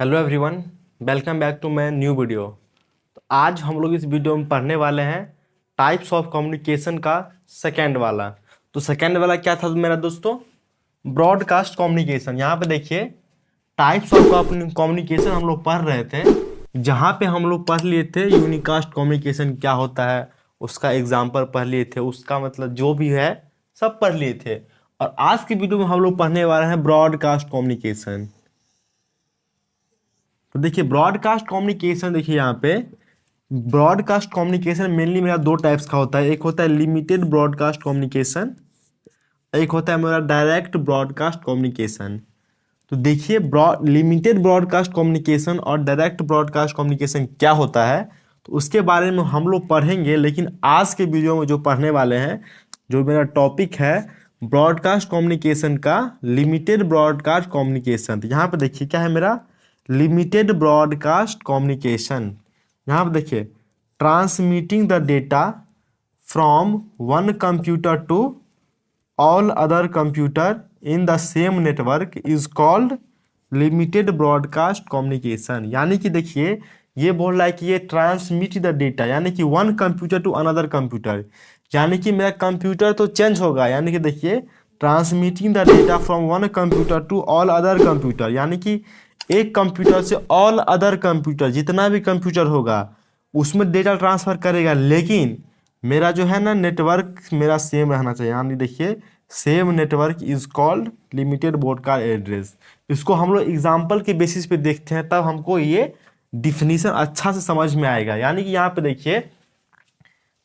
Hello everyone, welcome back to my new video. तो आज हम लोग इस वीडियो में पढ़ने वाले हैं टाइप्स ऑफ कम्युनिकेशन का सेकंड वाला। तो सेकंड वाला क्या था मेरा दोस्तों? Broadcast communication. यहाँ पे देखिए टाइप्स ऑफ कम्युनिकेशन हम लोग पढ़ रहे थे। जहाँ पे हम लोग पढ़ लिए थे यूनिकास्ट कम्युनिकेशन क्या होता है, उसका एग्जाम्पल पढ़ लिए थे, उसका मतलब जो भी है सब पढ़ लिए थे। और आज की वीडियो में हम लोग पढ़ने वाले हैं ब्रॉडकास्ट कम्युनिकेशन। तो देखिए ब्रॉडकास्ट कम्युनिकेशन, देखिए यहाँ पे ब्रॉडकास्ट कम्युनिकेशन मेनली मेरा दो टाइप्स का होता है। एक होता है लिमिटेड ब्रॉडकास्ट कम्युनिकेशन, एक होता है मेरा डायरेक्ट ब्रॉडकास्ट कम्युनिकेशन। तो देखिए लिमिटेड ब्रॉडकास्ट कम्युनिकेशन और डायरेक्ट ब्रॉडकास्ट कम्युनिकेशन क्या होता है, तो उसके बारे में हम लोग पढ़ेंगे। लेकिन आज के वीडियो में जो पढ़ने वाले हैं, जो मेरा टॉपिक है ब्रॉडकास्ट कम्युनिकेशन का लिमिटेड ब्रॉडकास्ट कम्युनिकेशन। तो यहाँ पे देखिए क्या है मेरा लिमिटेड ब्रॉडकास्ट कम्युनिकेशन। यहाँ पे देखिए transmitting the data from one computer to all other computer in the same network is called limited broadcast communication. यानी कि देखिए ये बोल रहा है कि ये ट्रांसमिट द डेटा, यानी कि one computer to another computer, यानी कि मेरा कंप्यूटर तो चेंज होगा। यानी कि देखिए transmitting the data from one computer to all other computer, यानी कि एक कंप्यूटर से ऑल अदर कंप्यूटर, जितना भी कंप्यूटर होगा उसमें डेटा ट्रांसफर करेगा। लेकिन मेरा जो है ना नेटवर्क मेरा सेम रहना चाहिए। यानी देखिए same network is called limited broadcast address. इसको हम लोग एग्जाम्पल के बेसिस पे देखते हैं, तब हमको ये डिफिनीशन अच्छा से समझ में आएगा। यानी कि यहाँ पे देखिए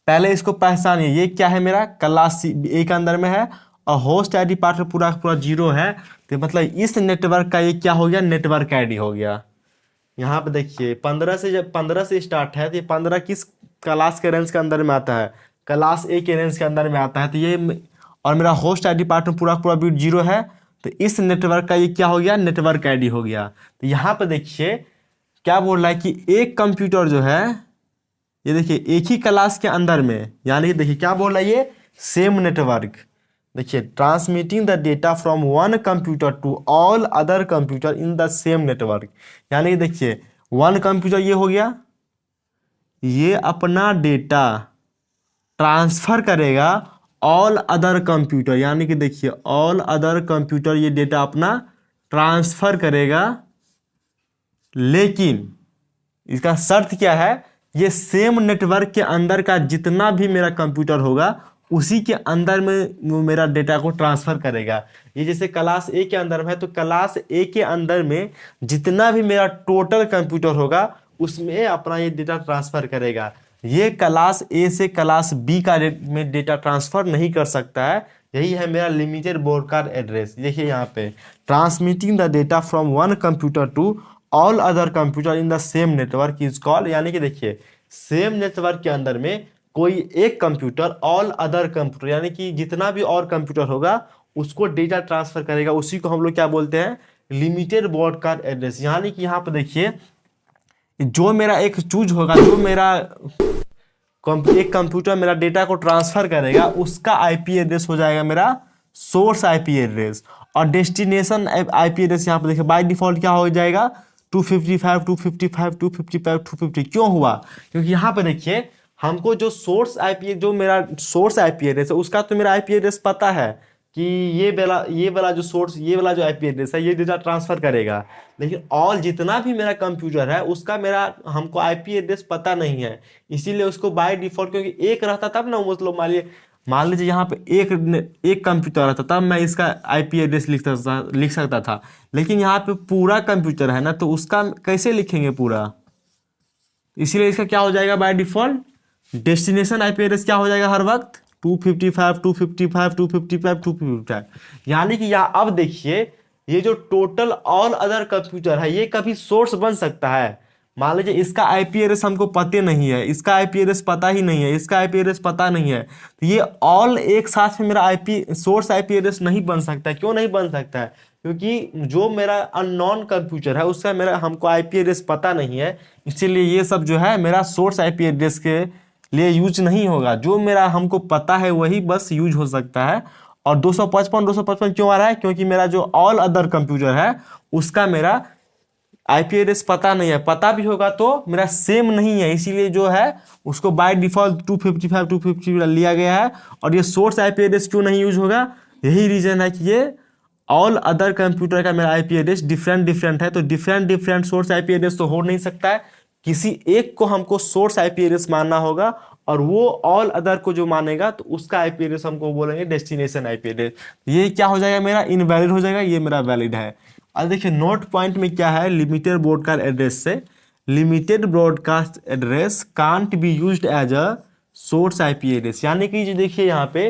पहले इसको पहचानिए, ये क्या है मेरा क्लास ए के अंदर में है और होस्ट आईडी पार्ट में पूरा पूरा जीरो है। तो मतलब इस नेटवर्क का ये क्या हो गया, नेटवर्क आईडी हो गया। यहाँ पे देखिए 15 से, जब 15 से स्टार्ट है तो ये 15 किस क्लास के रेंज के अंदर में आता है, क्लास ए के रेंज के अंदर में आता है। तो ये और मेरा होस्ट आईडी पार्ट में पूरा पूरा बिट जीरो है, तो इस नेटवर्क का ये क्या हो गया, नेटवर्क आईडी हो गया। तो यहाँ पे देखिए क्या बोल रहा है कि एक कंप्यूटर जो है, ये देखिए एक ही क्लास के अंदर में, यानी कि देखिए क्या बोल रहा है ये सेम नेटवर्क। देखिए transmitting the data from one computer to all other computer in the same network, यानी कि देखिए वन कंप्यूटर ये हो गया, ये अपना डेटा ट्रांसफर करेगा ऑल अदर कंप्यूटर, यानी कि देखिए ऑल अदर कंप्यूटर ये डेटा अपना ट्रांसफर करेगा। लेकिन इसका शर्त क्या है, ये सेम नेटवर्क के अंदर का जितना भी मेरा कंप्यूटर होगा उसी के अंदर में वो मेरा डेटा को ट्रांसफर करेगा। ये जैसे क्लास ए के अंदर में है, तो क्लास ए के अंदर में जितना भी मेरा टोटल कंप्यूटर होगा उसमें अपना ये डेटा ट्रांसफर करेगा। ये क्लास ए से क्लास बी का में डेटा ट्रांसफर नहीं कर सकता है। यही है मेरा लिमिटेड ब्रॉडकास्ट एड्रेस। देखिए यहाँ पे transmitting the data from one computer to all other computer in the same network is called, यानी कि देखिए सेम नेटवर्क के अंदर में कोई एक कंप्यूटर ऑल अदर कंप्यूटर, यानी कि जितना भी और कंप्यूटर होगा उसको डेटा ट्रांसफर करेगा, उसी को हम लोग क्या बोलते हैं, लिमिटेड ब्रॉडकास्ट एड्रेस। यानी कि यहाँ पे देखिए जो मेरा एक चूज होगा, जो मेरा एक कंप्यूटर मेरा डेटा को ट्रांसफर करेगा, उसका आईपी एड्रेस हो जाएगा मेरा सोर्स आईपी एड्रेस। और डेस्टिनेशन आईपी एड्रेस यहाँ पे देखिए बाय डिफॉल्ट क्या हो जाएगा, 255 255 255 250। क्यों हुआ, क्योंकि यहाँ पे देखिए हमको जो सोर्स आईपी, जो मेरा सोर्स आईपी एड्रेस है उसका तो मेरा आईपी एड्रेस पता है कि ये वाला जो सोर्स, ये वाला जो आईपी एड्रेस है ये डेटा ट्रांसफर करेगा। लेकिन ऑल जितना भी मेरा कंप्यूटर है उसका मेरा हमको आईपी एड्रेस पता नहीं है, इसीलिए उसको बाय डिफॉल्ट, क्योंकि एक रहता तब ना, मतलब मान लीजिए यहाँ पे एक कंप्यूटर रहता तब मैं इसका आईपी एड्रेस लिख सकता था। लेकिन यहाँ पे पूरा कंप्यूटर है ना, तो उसका कैसे लिखेंगे पूरा, इसीलिए इसका क्या हो जाएगा by default destination IP address क्या हो जाएगा हर वक्त 255 255 255 255। यानी कि यहाँ अब देखिए ये जो टोटल ऑल अदर कंप्यूटर है ये कभी सोर्स बन सकता है। मान लीजिए इसका आईपी एड्रेस हमको पते नहीं है, इसका आईपी एड्रेस पता ही नहीं है, इसका आईपी एड्रेस पता नहीं है, तो ये ऑल एक साथ में मेरा आईपी सोर्स आईपी एड्रेस नहीं बन सकता। क्यों नहीं बन सकता है, क्योंकि जो मेरा अननोन कंप्यूटर है उसका मेरा हमको आईपी एड्रेस पता नहीं है, इसीलिए ये सब जो है मेरा सोर्स आईपी एड्रेस के लिए यूज नहीं होगा। जो मेरा हमको पता है वही बस यूज हो सकता है। और 255 क्यों आ रहा है, क्योंकि मेरा जो ऑल अदर कंप्यूटर है उसका मेरा आईपी एड्रेस पता नहीं है, पता भी होगा तो मेरा सेम नहीं है, इसीलिए जो है उसको बाय डिफॉल्ट 255 लिया गया है। और ये सोर्स आईपी एड्रेस क्यों नहीं यूज होगा, यही रीजन है कि ये ऑल अदर कंप्यूटर का मेरा आईपी एड्रेस डिफरेंट है, तो डिफरेंट सोर्स आईपी एड्रेस तो हो नहीं सकता है, किसी एक को हमको सोर्स आईपी एड्रेस मानना होगा और वो ऑल अदर को जो मानेगा तो उसका आईपी एड्रेस हमको बोलेंगे डेस्टिनेशन आईपी एड्रेस। ये क्या हो जाएगा, मेरा इनवैलिड हो जाएगा, ये मेरा वैलिड है। अब देखिए नोट पॉइंट में क्या है, लिमिटेड ब्रॉडकास्ट एड्रेस से, limited broadcast address can't be used as a source IP address. यानी कि जो देखिए यहाँ पे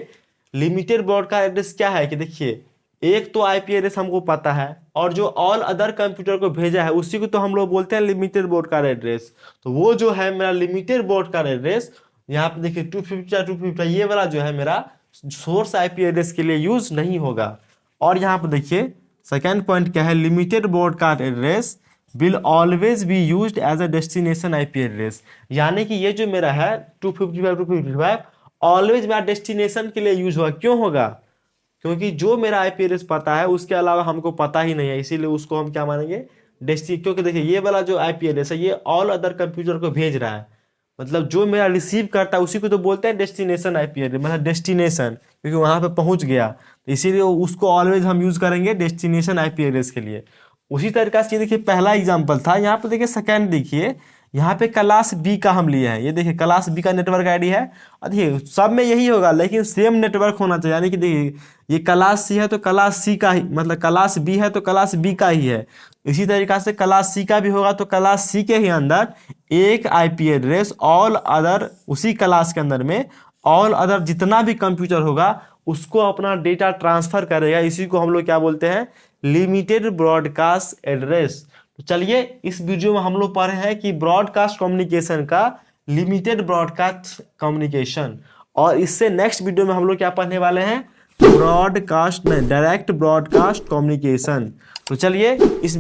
लिमिटेड ब्रॉडकास्ट एड्रेस क्या है कि देखिए एक तो आईपी एड्रेस हमको पता है और जो ऑल अदर कंप्यूटर को भेजा है उसी को तो हम लोग बोलते हैं लिमिटेड ब्रॉडकास्ट एड्रेस। तो वो जो है मेरा लिमिटेड ब्रॉडकास्ट एड्रेस, यहाँ पे देखिए 250 ये वाला जो है मेरा सोर्स आईपी एड्रेस के लिए यूज नहीं होगा। और यहाँ पे देखिए सेकेंड पॉइंट क्या है, limited broadcast address will always be used as a destination IP address. यानी कि ये जो मेरा है 255 ऑलवेज मेरा डेस्टिनेशन के लिए यूज होगा। क्यों होगा, क्योंकि जो मेरा आईपी एड्रेस पता है उसके अलावा हमको पता ही नहीं है, इसीलिए उसको हम क्या मानेंगे क्योंकि देखिए ये वाला जो आईपी एड्रेस है ये ऑल अदर कंप्यूटर को भेज रहा है, मतलब जो मेरा रिसीव करता है उसी को तो बोलते हैं डेस्टिनेशन आईपी एड्रेस, मतलब डेस्टिनेशन, क्योंकि वहां पे पहुंच गया, तो इसीलिए उसको ऑलवेज हम यूज करेंगे डेस्टिनेशन आईपी एड्रेस के लिए। उसी तरीका से देखिए पहला एग्जांपल था, यहाँ पे देखिए सेकंड देखिए, यहाँ पे क्लास बी का हम लिए हैं, ये देखिए क्लास बी का नेटवर्क आईडी है। और देखिए सब में यही होगा लेकिन सेम नेटवर्क होना चाहिए, यानी कि देखिए ये क्लास सी है तो क्लास सी का ही, मतलब क्लास बी है तो क्लास बी का ही है। इसी तरीका से क्लास सी का भी होगा तो क्लास सी के ही अंदर एक आईपी एड्रेस ऑल अदर, उसी क्लास के अंदर में ऑल अदर जितना भी कंप्यूटर होगा उसको अपना डेटा ट्रांसफर करेगा, इसी को हम लोग क्या बोलते हैं, लिमिटेड ब्रॉडकास्ट एड्रेस। तो चलिए इस वीडियो में हम लोग पढ़े हैं कि ब्रॉडकास्ट कम्युनिकेशन का लिमिटेड ब्रॉडकास्ट कम्युनिकेशन, और इससे नेक्स्ट वीडियो में हम लोग क्या पढ़ने वाले हैं, ब्रॉडकास्ट में डायरेक्ट ब्रॉडकास्ट कम्युनिकेशन। तो चलिए इस